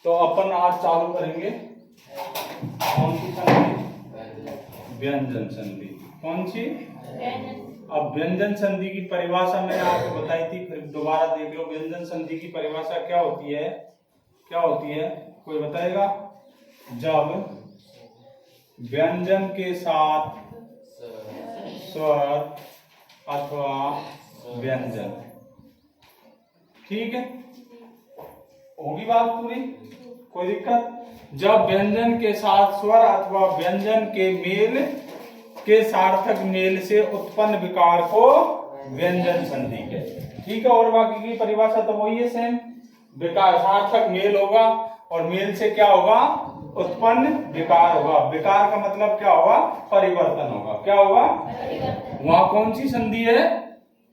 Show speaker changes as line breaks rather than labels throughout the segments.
तो अपन आज चालू करेंगे कौन सी संधि? व्यंजन संधि। कौन सी? अब व्यंजन संधि की परिभाषा मैंने आपको बताई थी, फिर दोबारा देख लो। व्यंजन संधि की परिभाषा क्या होती है? क्या होती है, कोई बताएगा? जब व्यंजन के साथ स्वर अथवा व्यंजन, ठीक है, होगी बात पूरी, कोई दिक्कत? जब व्यंजन के साथ स्वर अथवा व्यंजन के मेल के सार्थक मेल से उत्पन्न विकार को व्यंजन संधि कहते हैं, ठीक है। और बाकी की परिभाषा तो वही है, सेम। विकार, सार्थक मेल होगा और मेल से क्या होगा? उत्पन्न विकार होगा। विकार का मतलब क्या होगा? परिवर्तन होगा। क्या होगा? वहां कौन सी संधि है?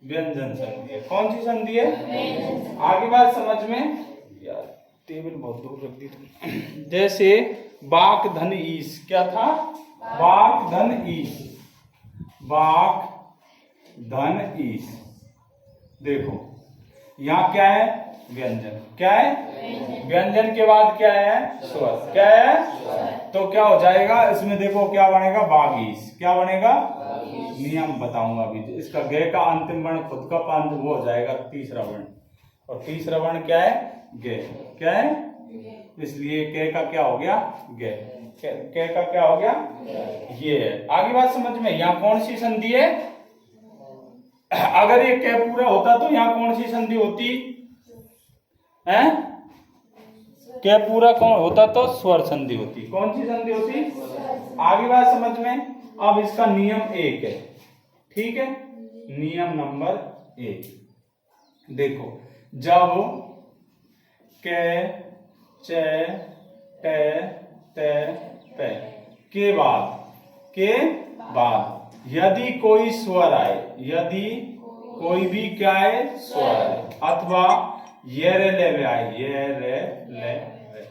व्यंजन संधि है। कौन सी संधि है? आगे बात समझ में। यार टेबल बहुत दूर रख दी तुम। जैसे बाक धन ईश, क्या था? बाक धन ईश, बाक धन ईश। देखो यहाँ क्या है? व्यंजन। क्या है? व्यंजन के बाद क्या है? स्वर। क्या है? तो क्या हो जाएगा इसमें? देखो क्या बनेगा? बागीश। क्या बनेगा? नियम बताऊंगा अभी। इसका गे का अंतिम वर्ण खुद का पांच वो हो जाएगा तीसरा वर्ण, और तीसरा वर्ण क्या है? गे। क्या है? इसलिए के का क्या हो गया? गे। के का क्या हो गया? ये है। आगे बात समझ में। यहाँ कौन सी संधि है? अगर ये के पूरा होता तो यहाँ कौन सी संधि होती है? के पूरा कौन होता तो स्वर संधि होती। कौन सी संधि होती? आगे बात समझ में। अब इसका नियम एक है, ठीक है। नियम नंबर एक देखो, जब के चे टे ते पे के बाद यदि कोई स्वर आए, यदि कोई भी क्या है? स्वर आए, अथवा ये रे ले वे आए, ये रे ले वे,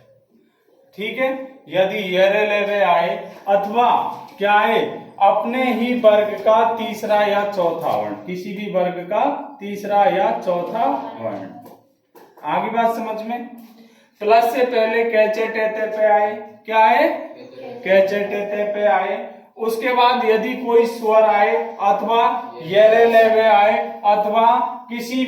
ठीक है। यदि ये रे ले वे आए अथवा क्या है? अपने ही वर्ग का तीसरा या चौथा वर्ण, किसी भी वर्ग का तीसरा या चौथा वर्ण। आगे बात समझ में। प्लस से पहले कैचे टेते पे आए, क्या है? कैचे टेते पे आए। उसके बाद यदि कोई स्वर आए अथवा ये रे ले वे आए, अथवा किसी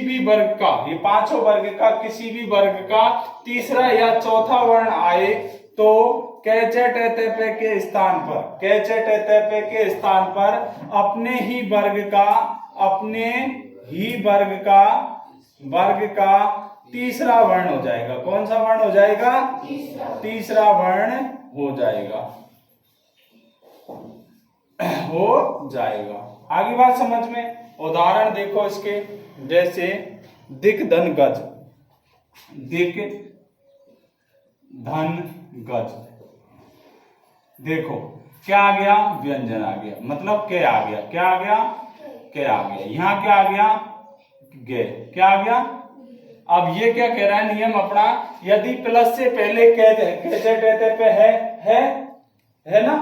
भी वर्ग का, ये पांचों वर्ग का किसी भी वर्ग का तीसरा या चौथा वर्ण आए, तो कैचे टेते पे के स्थान पर, कैचे टेते पे के स्थान पर अपने ही वर्ग का तीसरा वर्ण हो जाएगा। कौन सा वर्ण हो जाएगा? तीसरा वर्ण हो जाएगा, हो जाएगा। आगे बात समझ में। उदाहरण देखो इसके, जैसे दिक धन गज, दिक धन गज। देखो क्या आ गया? व्यंजन आ गया, मतलब के आ गया। क्या आ गया? के आ गया। यहाँ क्या आ गया? गे। क्या आ गया? अब ये क्या कह रहा है नियम अपना? यदि प्लस से पहले कहते पे है ना?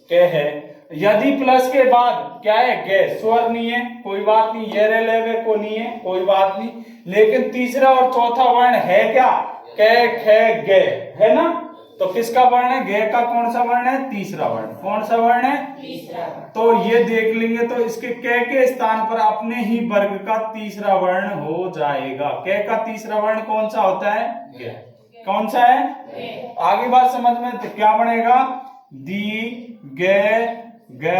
के है। यदि प्लस के बाद क्या है? गे। स्वर नहीं है, कोई बात नहीं। ये रे लेवे को नहीं है, कोई बात नहीं। लेकिन तीसरा और चौथा वर्ण है क्या? के खे गे, है ना? तो किसका वर्ण है? गे का कौन सा वर्ण है? तीसरा वर्ण। कौन सा वर्ण है? तीसरा। तो ये देख लेंगे तो इसके के स्थान पर अपने ही वर्ग का तीसरा वर्ण हो जाएगा। के का तीसरा वर्ण कौन सा होता है? गे। कौन सा है? आगे बात समझ में। तो क्या बनेगा? दी गे गे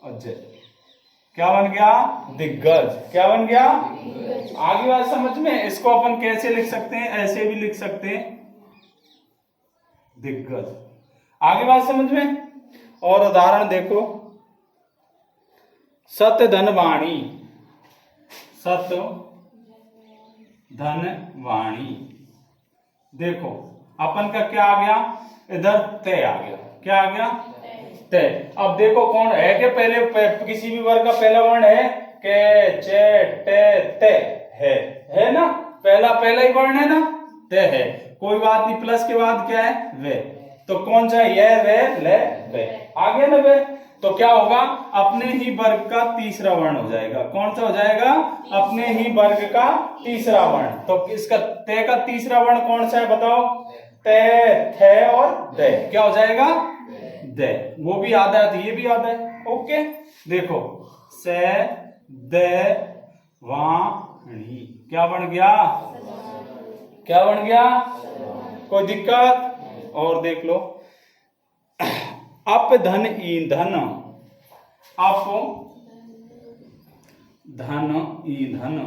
अजय। क्या बन गया? दिग्गज। क्या बन गया? आगे बात समझ में। इसको अपन कैसे लिख सकते हैं? ऐसे भी लिख सकते हैं, दिग्गज। आगे बात समझ में। और उदाहरण देखो, सत्य धन वाणी, सत्य धन वाणी। देखो अपन का क्या आ गया? इधर ते आ गया। क्या आ गया? ते। अब देखो कौन है कि पहले किसी भी वर्ग का पहला वर्ण है? के चे टे ते है ना? पहला ही वर्ण है ना? ते है। कोई बात नहीं। प्लस के बाद क्या है? वे। तो कौन सा? ये वे ले वे आ गया ना वे। तो क्या होगा, अपने ही वर्ग का तीसरा वर्ण हो जाएगा। कौन सा हो जाएगा, अपने ही वर्ग का तीसरा वर्ण। तो इसका ते का तीसरा वर्ण कौन सा है बताओ, ते, थे और दे, क्या हो जाएगा, दे। वो भी आधा है तो ये भी आधा है। ओके, देखो से दे वाणी क्या बन गया, क्या बन गया, कोई दिक्कत। और देख लो, अप धन ईंधन, अप धन ईंधन।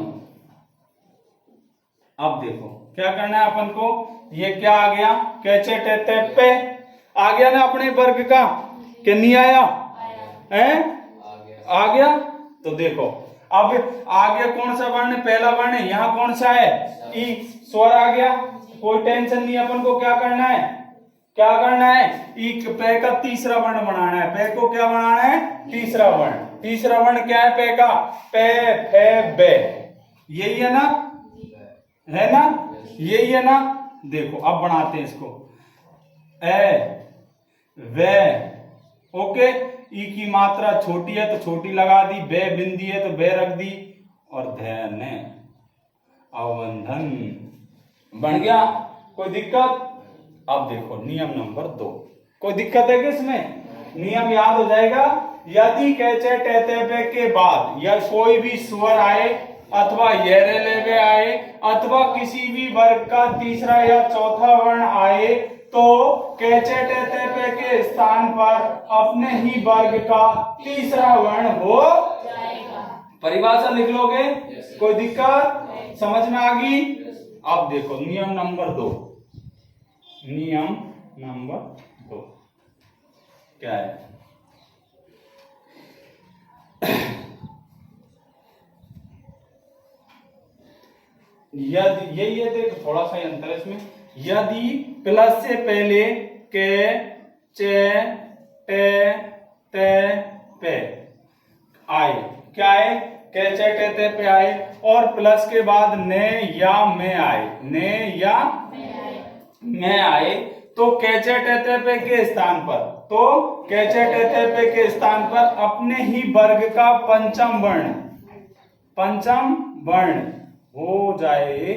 अब देखो क्या करना है अपन को, ये क्या आ गया, कैचे टेते पे आ गया ना अपने वर्ग का, कि नहीं आया है, आ गया। तो देखो अब आ गया कौन सा वर्ण, पहला वर्ण, यहाँ कौन सा है, ई, स्वर आ गया, कोई टेंशन नहीं। अपन को क्या करना है, क्या करना है, ई पे का तीसरा वर्ण बनाना है। पे को क्या बनाना है, तीसरा वर्ण। तीसरा वर्ण क्या है पे का, पे फे बे, यही है ना, है ना, यही है ना। देखो अब बनाते हैं इसको, ए वे, ओके, ई की मात्रा छोटी है तो छोटी लगा दी, बे बिंदी है तो बे रख दी, और धैन अवंधन बन गया। कोई दिक्कत। अब देखो नियम नंबर 2, कोई दिक्कत है कि इसमें, नियम याद हो जाएगा। यदि कैचे टेते पे के बाद या कोई भी स्वर आए अथवा येरे लेवे आए अथवा किसी भी वर्ग का तीसरा या चौथा वर्ण आए तो कैचे टेते पे के स्थान पर अपने ही वर्ग का तीसरा वर्ण हो जाएगा। परिभाषा लिख लोगे, कोई दिक्कत, समझ में आ गई। अब देखो नियम नंबर 2, नियम नंबर 2 क्या है, यदि यही है, देखो थोड़ा सा अंतर है इसमें। यदि प्लस से पहले के चे टे ते पे आए, क्या आए, के चे टे ते पे आए, और प्लस के बाद ने या में आए, ने या में आए, तो कैचे टेते पे के स्थान पर, तो कैचे टेते पे के स्थान पर अपने ही वर्ग का पंचम वर्ण, पंचम वर्ण हो जाए।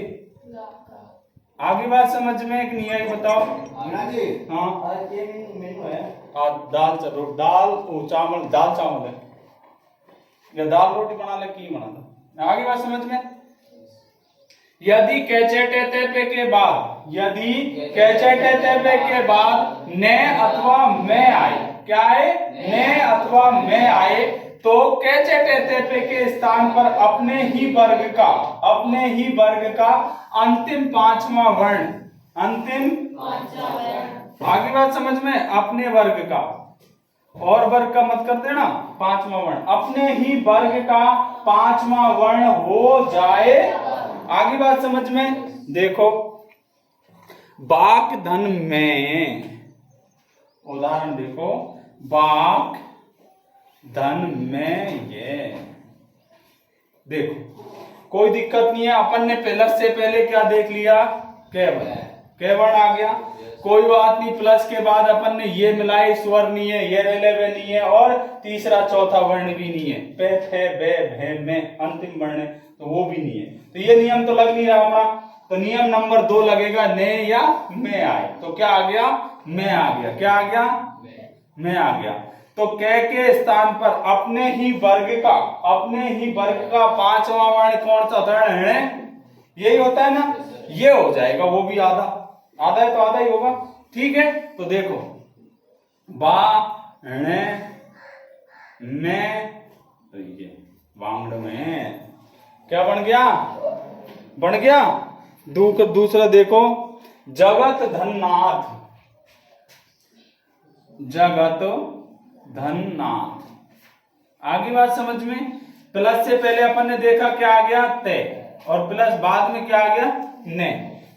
आगे बात समझ में एक नहीं आई, बताओ जी। हाँ मेनू है, दाल दाल चावल, दाल चावल है या दाल रोटी बना ले, की बना दो। आगे बात समझ में, यदि कैचे टेते पे के बाद, यदि कैचे टेते पे के बाद ने अथवा में आए, क्या है, ने अथवा में आए, तो कैचे टेते पे के स्थान पर अपने ही वर्ग का, अपने ही वर्ग का अंतिम पांचवा वर्ण, अंतिम पांचवा वर्ण। आगे बात समझ में, अपने वर्ग का, और वर्ग का मत कर देना, पांचवा वर्ण, अपने ही वर्ग का पांचवा वर्ण हो जाए। आगे बात समझ में, देखो बाक धन में, उदाहरण देखो, बाक धन में, ये देखो कोई दिक्कत नहीं है। अपन ने प्लस से पहले क्या देख लिया, के वर्ण आ गया, कोई बात नहीं। प्लस के बाद अपन ने ये मिलाए, स्वर नहीं है, ये रेलेवे नहीं है, और तीसरा चौथा वर्ण भी नहीं है, पे फे बे भे में अंतिम वर्ण है तो वो भी नहीं है। तो ये नियम तो लग नहीं रहा होगा, तो नियम नंबर 2 लगेगा, ने या में आए, तो क्या आ गया, में आ गया, क्या आ गया, में आ गया। तो कै के स्थान पर अपने ही वर्ग का, अपने ही वर्ग का पांचवा वर्ण कौन सा होता है, यही होता है ना, ये हो जाएगा। वो भी आधा, आधा है तो आधा ही होगा, ठीक है। तो देखो बा णे में, तो ये वांगड़ में क्या बन गया, बन गया। दूसरा देखो, जगत धननाथ, जगत धननाथ। आगे बात समझ में, प्लस से पहले अपन ने देखा क्या आ गया, ते, और प्लस बाद में क्या आ गया, ने।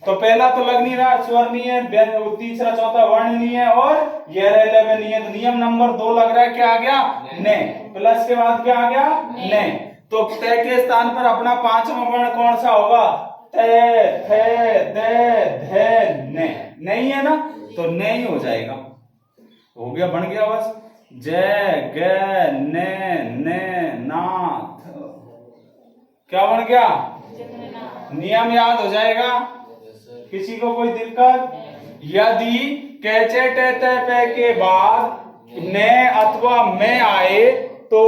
तो पहला तो लग नहीं रहा, स्वर नहीं है, तीसरा चौथा वर्ण नहीं है, और ये रेलेवे नहीं है, तो नियम नंबर 2 लग रहा है, क्या आ गया, ने। प्लस के बाद क्या आ गया, ने। तो ते के स्थान पर अपना पांचवा वर्ण कौन सा होगा, ते थे दे धे ने, नहीं है ना, तो नहीं हो जाएगा, हो गया, बन गया बस। जय गे ने नाथ। क्या बन गया? नियम याद हो जाएगा? किसी को कोई दिक्कत? यदि कैचे टेते पे के बाद ने अथवा में आए तो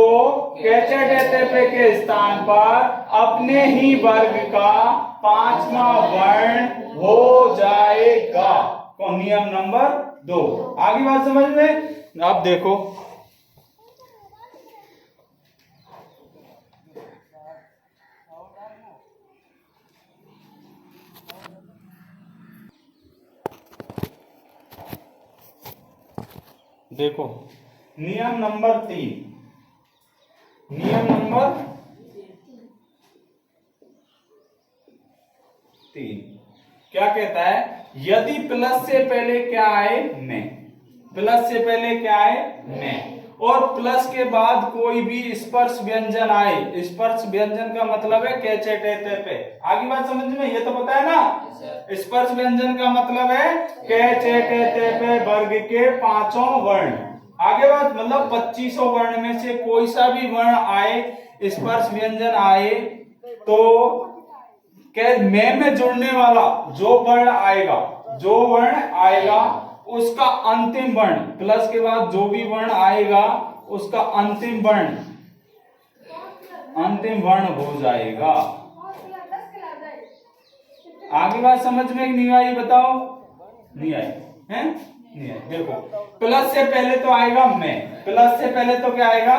कैचे टेते पे के स्थान पर अपने ही वर्ग का पांचवा वर्ण हो जाएगा। तो नियम नंबर 2। आगे बात समझ में? अब देखो, देखो नियम नंबर 3। नियम नंबर 3 क्या कहता है? यदि प्लस से पहले क्या आए? में। प्लस से पहले क्या आए? में। और प्लस के बाद कोई भी स्पर्श व्यंजन आए। स्पर्श व्यंजन का मतलब है कैचे टेते पे। आगे बात समझ में? ये तो पता है ना? स्पर्श व्यंजन का मतलब है कैचे टेते पे वर्ग के पांचों वर्ण। आगे बात मतलब 2500 वर्ण में से कोई सा भी वर्ण आए, स्पर्श व्यंजन आए, तो में जुड़ने वाला जो वर्ण आएगा उसका अंतिम वर्ण, प्लस के बाद जो भी वर्ण आएगा उसका अंतिम वर्ण हो जाएगा। आगे बात समझ में नहीं आई? बताओ। नहीं आई है? नहीं आई। देखो, प्लस से पहले तो आएगा में। प्लस से पहले तो क्या आएगा?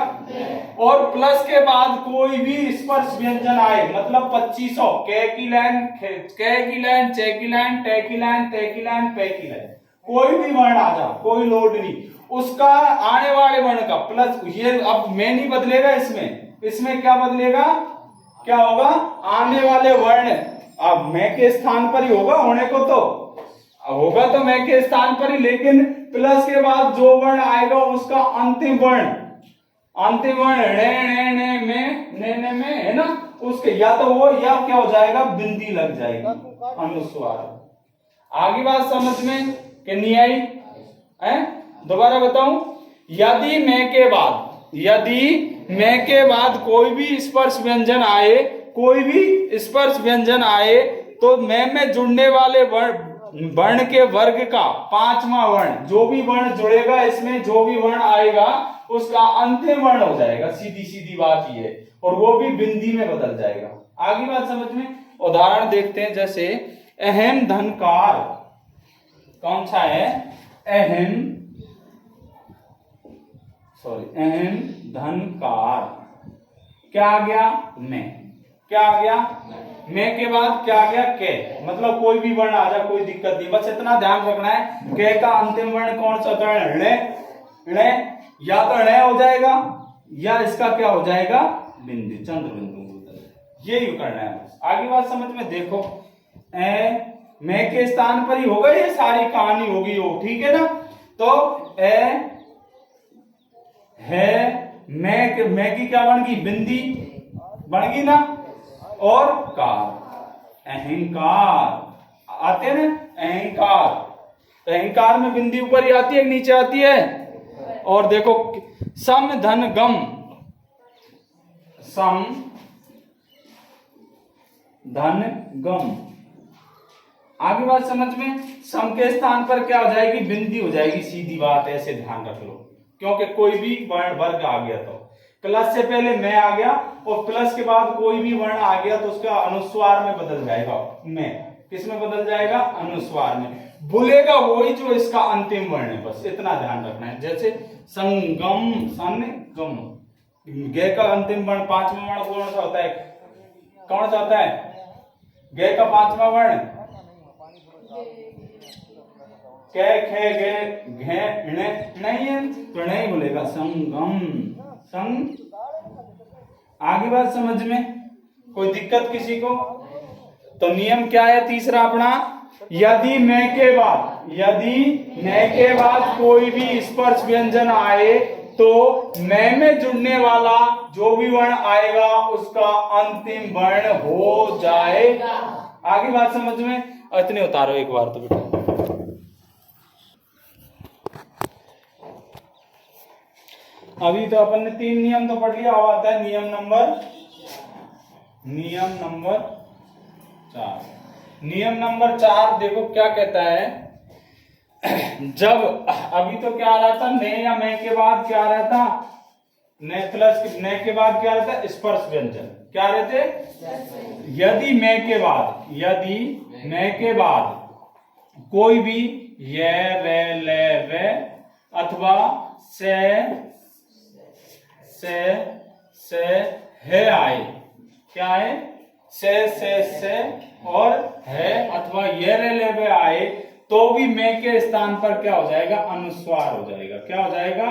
और प्लस के बाद कोई भी स्पर्श व्यंजन आए, मतलब 2500, कै की लाइन, कै की लाइन, चे की लाइन, टे की लाइन, ते की लाइन, पे की लाइन, कोई भी वर्ण आ जा, कोई लोड नहीं, उसका आने वाले वर्ण का प्लस। ये अब में नहीं बदलेगा, इसमें क्या बदलेगा? क्या होगा? आने वाले वर्ण अब में के स्थान पर ही होगा, होने को तो होगा तो में के स्थान पर ही, लेकिन प्लस के बाद जो वर्ण आएगा उसका अंतिम वर्ण ने में है ना, उसके या तो वो या क्या हो जाएगा? बिंदी लग जाएगी, अनुस्वार। आगे बात समझ में कि नहीं आई? दोबारा बताऊं, यदि में के बाद कोई भी स्पर्श व्यंजन आए, तो में जुड़ने वाले वर्ण के वर्ग का पांचवा वर्ण, जो भी वर्ण जुड़ेगा इसमें, जो भी वर्ण आएगा उसका अंतिम वर्ण हो जाएगा। सीधी बात ये है, और वो भी बिंदी में बदल जाएगा। आगे बात समझ में? उदाहरण देखते हैं, जैसे अहम धनकार। कौन सा है? अहम धनकार। क्या आ गया? में। क्या आ गया? में के बाद क्या आ गया? के। मतलब कोई भी वर्ण आ जाए, कोई दिक्कत नहीं, बस इतना ध्यान रखना है के का अंतिम वर्ण कौन सा होता है? णे। या तो णे हो जाएगा या इसका क्या हो जाएगा? बिंदु, चंद्र बिंदु। यही करना है। आगे बात समझ में? देखो, में के स्थान पर ही होगा, ये सारी कहानी होगी वो, ठीक है ना? तो में की क्या बन गई? बिंदी बन गई ना। और कार, अहंकार आते हैं ना? अहंकार में बिंदी ऊपर ही आती है, नीचे आती है? और देखो, सम धन गम। आगे बात समझ में? सम के स्थान पर क्या हो जाएगी? बिंदी हो जाएगी, सीधी बात, ऐसे ध्यान रख लो, क्योंकि कोई भी वर्ण वर्ग आ गया, तो प्लस से पहले में आ गया और प्लस के बाद कोई भी वर्ण आ गया तो उसका अनुस्वार में बदल जाएगा। में किस में बदल जाएगा? अनुस्वार में। बोलेगा वही जो इसका अंतिम वर्ण है, बस इतना ध्यान रखना है। जैसे संगम, गे का अंतिम वर्ण, पांचवा वर्ण कौन सा होता है? कौन सा होता है? गे का पांचवा वर्ण कै, खे, गे, घे, नहीं है तो नहीं बोलेगा, संगम, संग। आगे बात समझ में? कोई दिक्कत किसी को? तो नियम क्या है तीसरा अपना? यदि में के बाद कोई भी स्पर्श व्यंजन आए, तो में जुड़ने वाला जो भी वर्ण आएगा उसका अंतिम वर्ण हो जाएगा। आगे बात समझ में? इतने उतारो एक बार तो बेटा। अभी तो अपन ने 3 नियम तो पढ़ लिया। अब आता है नियम नंबर 4। नियम नंबर 4 देखो क्या कहता है। जब अभी तो क्या आ रहा था, ने या मैं के बाद क्या आ रहा था, ने प्लस ने के बाद क्या आ रहा था, स्पर्श व्यंजन। क्या आ रहे थे? यदि मैं के बाद कोई भी ये रे ले वे अथवा से है आए, क्या है, से और है अथवा ये रे ले वे आए, तो भी मैं के स्थान पर क्या हो जाएगा, अनुस्वार हो जाएगा। क्या हो जाएगा?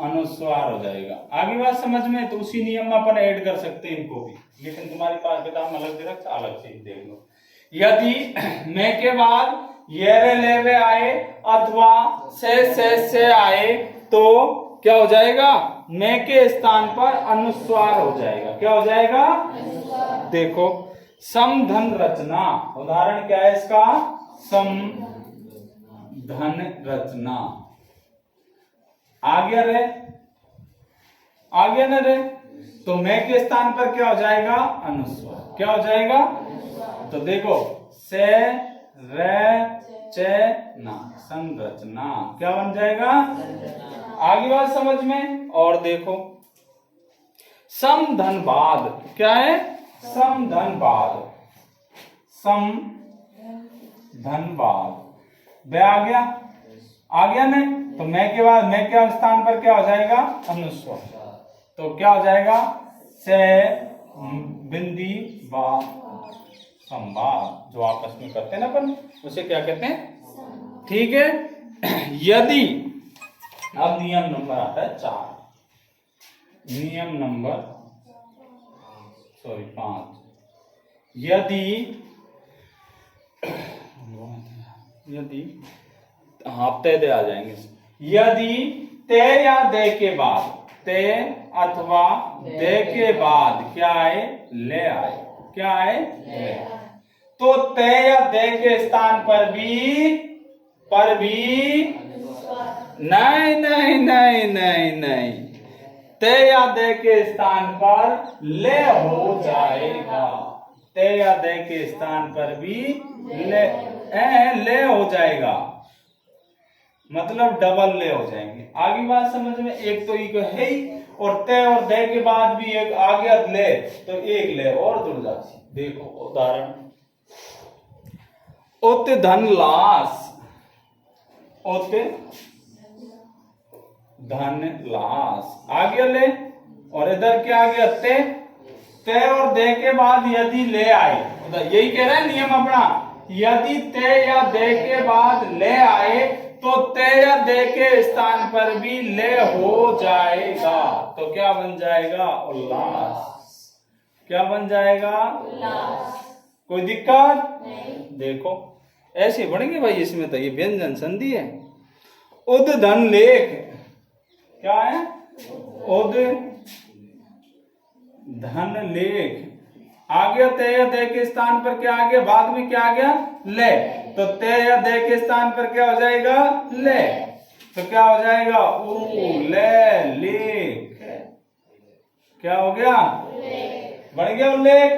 अनुस्वार हो जाएगा। आगे बात समझ में? तो उसी नियम में अपन ऐड कर सकते हैं इनको भी, लेकिन तुम्हारे पास किताब अलग दे रखा, अलग से देख लो। यदि मैं के बाद ये रे ले वे आए अथवा से आए, तो क्या हो जाएगा, मैं के स्थान पर अनुस्वार हो जाएगा। क्या हो जाएगा? देखो समधन रचना, उदाहरण क्या है इसका, समधन रचना। आ गया न रे, तो मैं के स्थान पर क्या हो जाएगा, अनुस्वार। क्या हो जाएगा? तो देखो से रे चे ना, संरचना। क्या बन जाएगा? आगे बात समझ में? और देखो समधनवाद, क्या है, समधनवाद। वे आ गया ने, तो मैं के बाद मैं के स्थान पर क्या हो जाएगा, अनुस्वार। तो क्या हो जाएगा, से बिंदी बा संवाद, जो आपस में करते हैं ना अपन, उसे क्या कहते हैं? ठीक है। यदि अब नियम नंबर आता है 4, नियम नंबर 5। यदि आप ते दे आ जाएंगे। यदि ते या दे के बाद, ते अथवा दे के बाद क्या आए, ले आए। क्या आए? ले आए। तो ते या दे के स्थान पर भी नहीं, ते या दे के स्थान पर ले हो जाएगा। ते या दे के स्थान पर भी ले हो जाएगा, मतलब डबल ले हो जाएंगे। आगे बात समझ में? एक तो इको है ही, और ते और दे के बाद भी एक आ गया ले, तो एक ले और जुड़ जाती। देखो उदाहरण, उत धन लाश, उत धन लाश आ गया ले, और इधर क्या आ गया, ते और दे के बाद यदि ले आए, यही कह रहा है नियम अपना। यदि ते या दे के बाद ले आए, तो ते या दे के स्थान पर भी ले हो जाएगा। तो क्या बन जाएगा, उल्लास। क्या बन जाएगा, उल्लास। कोई दिक्कत नहीं। देखो ऐसे बढ़ेंगे भाई, इसमें तो ये व्यंजन संधि है। उद धन लेख, क्या है, उद धन लेख आ गया, ते या दे के स्थान पर क्या आ गया, बाद में क्या आ गया, ले। तो ते या दे के स्थान पर क्या हो जाएगा, ले। तो क्या हो जाएगा, ऊ ले लेख। क्या हो गया, बढ़ गया उल्लेख।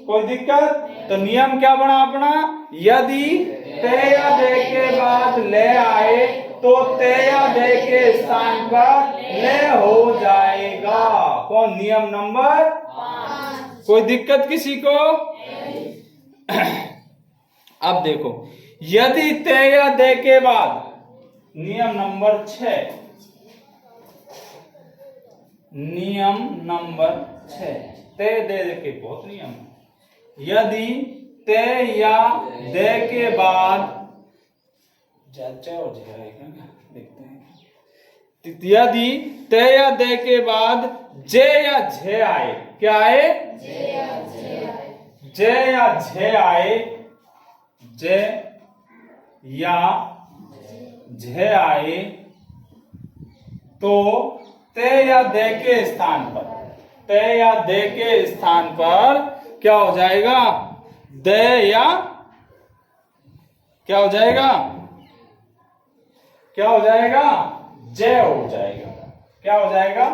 कोई दिक्कत? तो नियम क्या बना अपना, यदि ते या दे के बाद ले आए, तो ते या दे के स्थान पर ले हो जाएगा। कौन, नियम नंबर 5। कोई दिक्कत किसी को? अब देखो, यदि ते या दे के बाद, नियम नंबर 6, नियम नंबर 6, ते दे के बहुत नियम। यदि ते या दे के बाद, देखते हैं, यदि ते या दे के बाद जे या झे आए, क्या आए, जे या झे आए, जे या झे आए, जे या झे आए, तो ते या दे के स्थान पर, ते या दे के स्थान पर क्या हो जाएगा, दे या क्या हो जाएगा, क्या हो जाएगा, जय हो जाएगा। क्या हो जाएगा?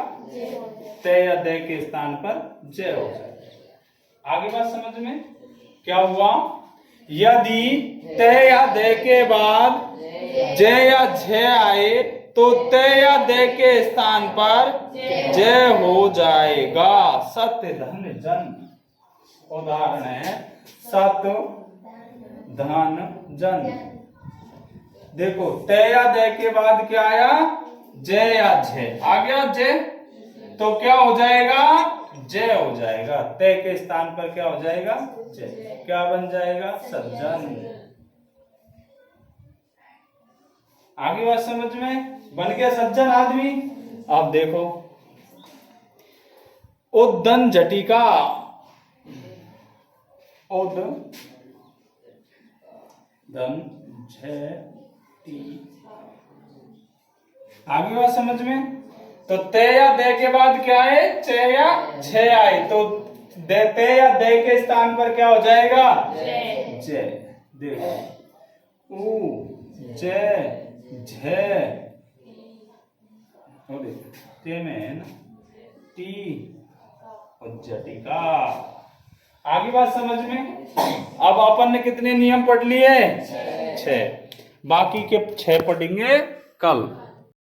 ते या दे के स्थान पर जय हो जाएगा। आगे बात समझ में क्या हुआ? यदि ते या दे के बाद जय या झे आए तो ते या दे के स्थान पर जय हो जाएगा। सत्य धन जन, उदाहरण है सत्य धन जन। देखो ते या दे के बाद क्या आया? जय या झे आ गया। जय तो क्या हो जाएगा? जय हो जाएगा। ते के स्थान पर क्या हो जाएगा? जय। क्या बन जाएगा? सज्जन। आगे बात समझ में? बन गया सज्जन आदमी। अब देखो उद्दन झटिका, उद दन झटी। आगे बात समझ में? तो ते या दे के बाद क्या है? चे या झे आए तो ते या दे के स्थान पर क्या हो जाएगा? जय। देखो उ जय झे ते में टी जटिका। आगे बात समझ में? अब अपन ने कितने नियम पढ़ लिए? 6। बाकी के 6 पढ़ेंगे कल।